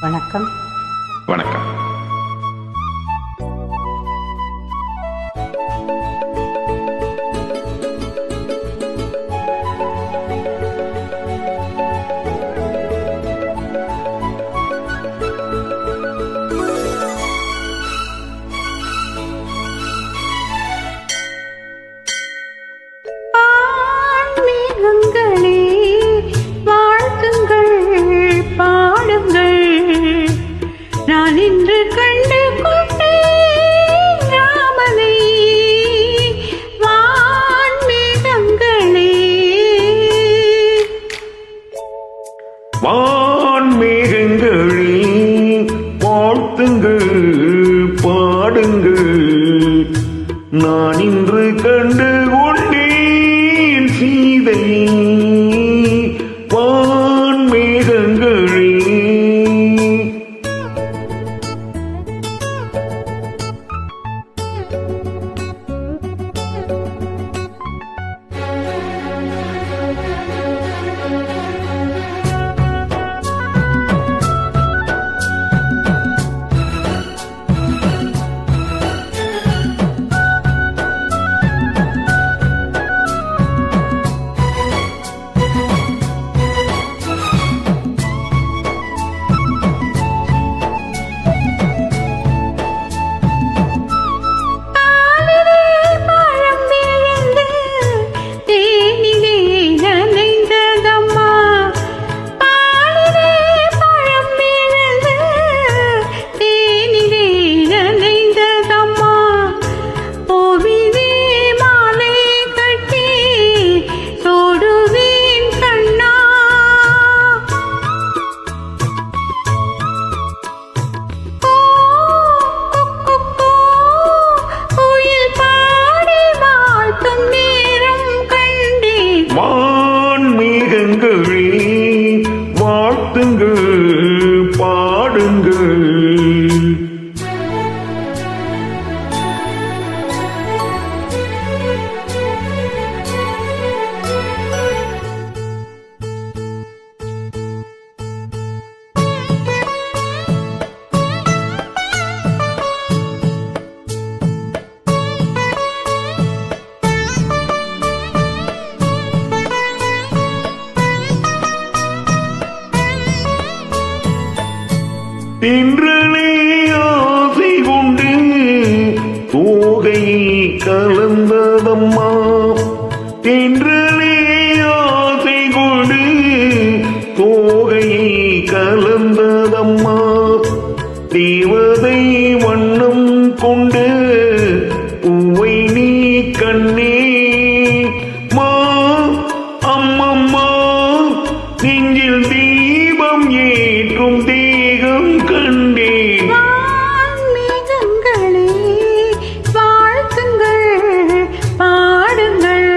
வணக்கம். வணக்கம். நான் இன்று கண்டு கொண்டேன் ராமனை, வான்மேகங்களே வான்மேகங்களே வாழ்த்துங்கள் பாடுங்கள், நான் இன்று கண்டு கொண்டேன் சீதை வான்மேகங்களே. வான்மேகங்களே வாழ்த்துங்கள் பாடுங்கள், தென்றலே ஆசை கொண்டு தோகையை கலந்ததம்மா, தென்றலே ஆசை கொண்டு தோகையை கலந்ததம்மா, தேவதை வண்ணம் கொண்டு பூவை நீ கண்ணே மா அம்மம்மா, நெஞ்சில் தீபம் ஏற்றும் தேகம் கண்டேன். வான்மேகங்களே வாழ்த்துங்கள் பாடுங்கள்,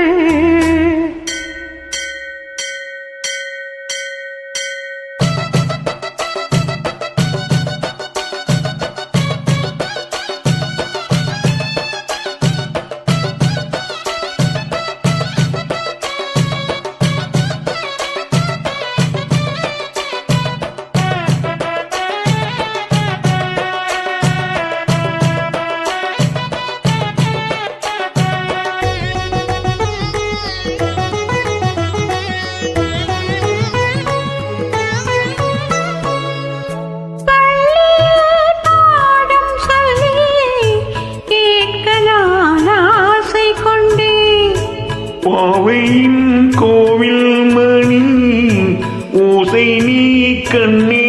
பாவையின் கோவில் மணி ஓசை நீ கண்ணே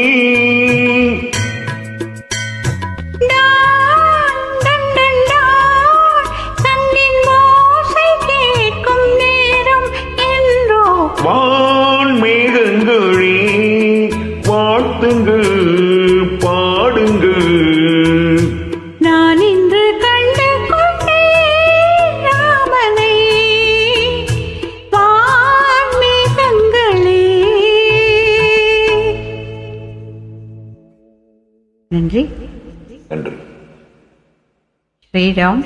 வான்மேகங்களே வாழ்த்துங்கள் பாடுங்கள், நான் இன்று கண்டு கொண்டேன் ராமனை, வான்மேகங்களே. நன்றி. நன்றி. ஸ்ரீராம்.